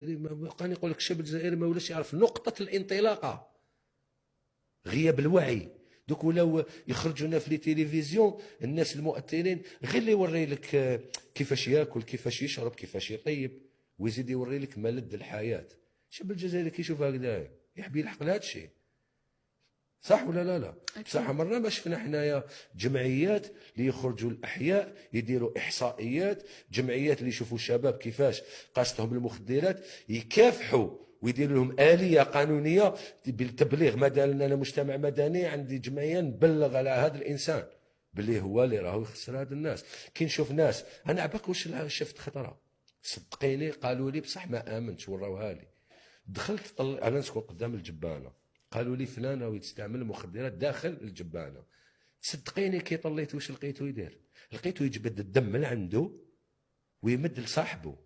بقى نقول لك الشاب الجزائري ما ولاش يعرف نقطة الانطلاقة، غياب الوعي. دوك ولاو يخرجوا لنا في لي تيليفزيون الناس المؤثرين غير اللي يوري لك كيفاش ياكل، كيفاش يشرب، كيفاش يطيب، ويزيد يوري لك ملذ الحياة. الشاب الجزائري كيشوف هكذا يحب يلحق لهذا الشيء، صح ولا لا؟ لا بصح مرة ما شفنا حنايا جمعيات اللي يخرجوا الاحياء يديروا احصائيات، جمعيات اللي يشوفوا الشباب كيفاش قاستهم المخدرات يكافحوا ويديروا لهم آلية قانونية بالتبليغ. مثلا أنا مجتمع مدني عندي جمعية نبلغ على هذا الإنسان باللي هو اللي راهو يخسر هذا الناس. كي نشوف ناس أنا عباك واش شفت خطرة صدقيني قالوا لي بصح ما آمنتش وراوها لي. دخلت أنا نسكن قدام الجبانة، قالوا لي فلان راهو يستعمل المخدرات داخل الجبانة. صدقيني كي طليت واش لقيته يدير، لقيته يجبد الدم من عنده ويمد لصاحبه.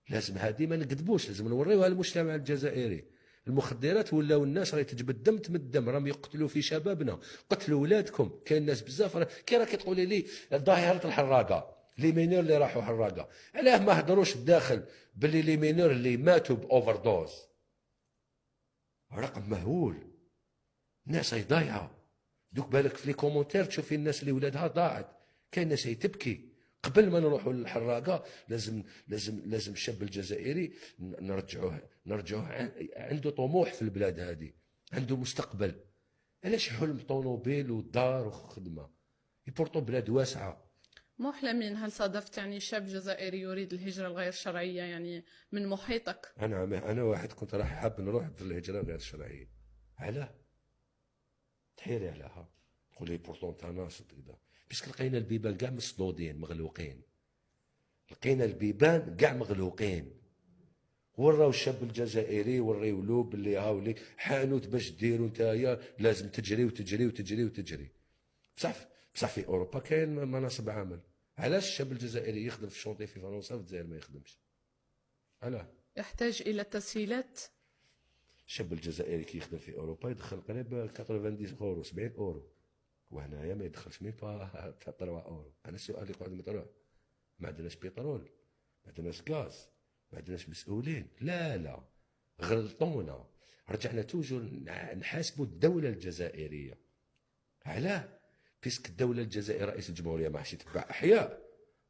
لازم هذه ما نكذبوش، لازم نوريوها للمجتمع الجزائري. المخدرات ولاو الناس راهي تجبد الدم تمد الدم، راهم يقتلوا في شبابنا، قتلوا ولادكم. كاين ناس بزاف كي راكي تقولي لي ظاهره الحراقه، لي مينور اللي راحوا حراقه، علاه ما هضروش الداخل باللي لي مينور اللي ماتوا باوفر دوز رقم مهول، الناس هي ضايعه. دوك بالك في لي كومونتير تشوفي الناس اللي ولادها ضاعت، كاين ناس هي تبكي. قبل ما نروحوا للحراقه لازم الشاب الجزائري نرجعوه عنده طموح في البلاد هذه، عنده مستقبل. علاش حلم طوموبيل ودار وخدمه؟ يبورطو بلاد واسعه. محلمين. هل صادفت يعني شاب جزائري يريد الهجرة الغير شرعية يعني من محيطك؟ انا واحد كنت راح حاب نروح في الهجره غير الشرعيه. علاه؟ تحيري عليها، تقول بورطون انت ناصد كذا، باسكو لقينا البيبان كاع مسدودين مغلوقين، لقينا البيبان كاع مغلوقين. وراو الشاب الجزائري وريو له باللي هاولي حانوت باش ديروا نتايا لازم تجري وتجري وتجري وتجري. بصح في اوروبا كاين مناصب عمل. علاش الشاب الجزائري يخدم في الشونطي في فرنسا وفي الجزائر ما يخدمش؟ علاه؟ يحتاج إلى تسهيلات. الشاب الجزائري كي يخدم في اوروبا يدخل قريب 90 اورو 70 اورو، وهنايا ما يدخلش ميم با 3 اورو. انا السؤال اللي قاعد مطروح، ما عندناش بترول، ما عندناش غاز، ما عندناش مسؤولين. لا غلطونا، رجعنا توجور نحاسبوا الدولة الجزائرية. علاه؟ بيسك الدولة الجزائرية رئيس الجمهورية ما راحش يتبع أحياء،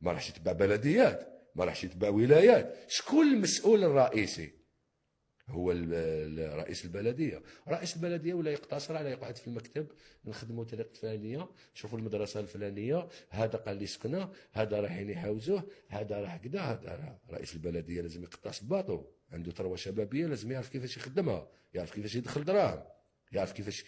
ما راحش يتبع بلديات، ما راحش يتبع ولايات. شكون المسؤول الرئيسي؟ هو رئيس البلديه. رئيس البلديه ولا يقتصر على يقعد في المكتب نخدموا طريقه فلانيه، شوفوا المدرسه الفلانيه، هذا قال لي سكنه، هذا رايحين يحوزوه، هذا راح كذا، هذا رئيس البلديه لازم يقطع باطو، عنده ثروه شبابيه لازم يعرف كيفاش يخدمها، يعرف كيفاش يدخل دراهم، يعرف كيفاش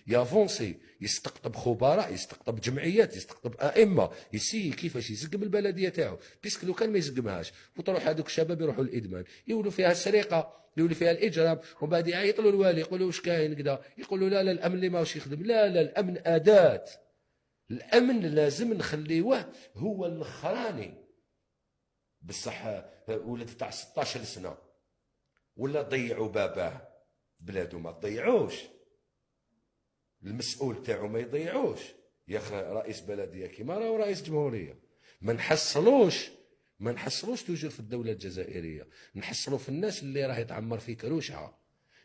يافونسي، يستقطب خبراء، يستقطب جمعيات، يستقطب ائمه، يسي كيفاش يزقم البلديه تاعو. بيسك لو كان ما يزقمهاش وتروح هذوك الشباب يروحوا للادمان، يولوا فيها السرقه، يولي فيها الاجرام، ومن بعد يعيطوا له الوالي يقولوا واش كاين كذا، يقولوا لا الامن اللي ماهوش يخدم. لا الامن اداه، الامن لازم نخليوه هو الاخراني. بصح ولد تاع 16 سنه ولا ضيعوا باباه، بلادو ما تضيعوش، المسؤول تاعو ما يضيعوش. يا اخي رئيس بلديه كيما راهو رئيس جمهوريه. ما نحصلوش توجور في الدولة الجزائرية، نحصلوا في الناس اللي راهي تعمر في كروشها،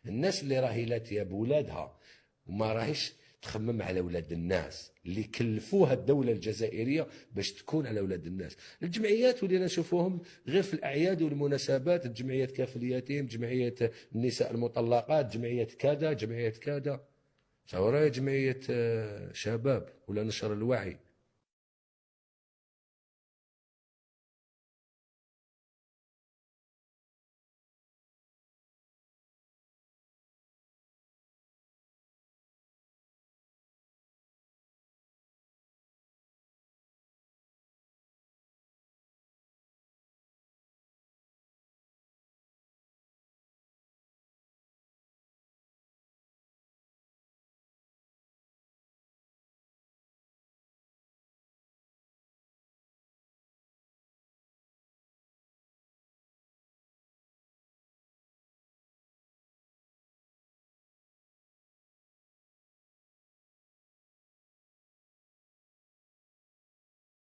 الناس اللي راهي لاتيه بولادها وما راهيش تخمم على ولاد الناس اللي كلفوها الدولة الجزائرية باش تكون على ولاد الناس. الجمعيات ولينا نشوفوهم غير في الأعياد والمناسبات، الجمعيات كافل اليتيم، جمعية النساء المطلقات، جمعية كذا جمعية كذا، تصور جمعية شباب ولا نشر الوعي.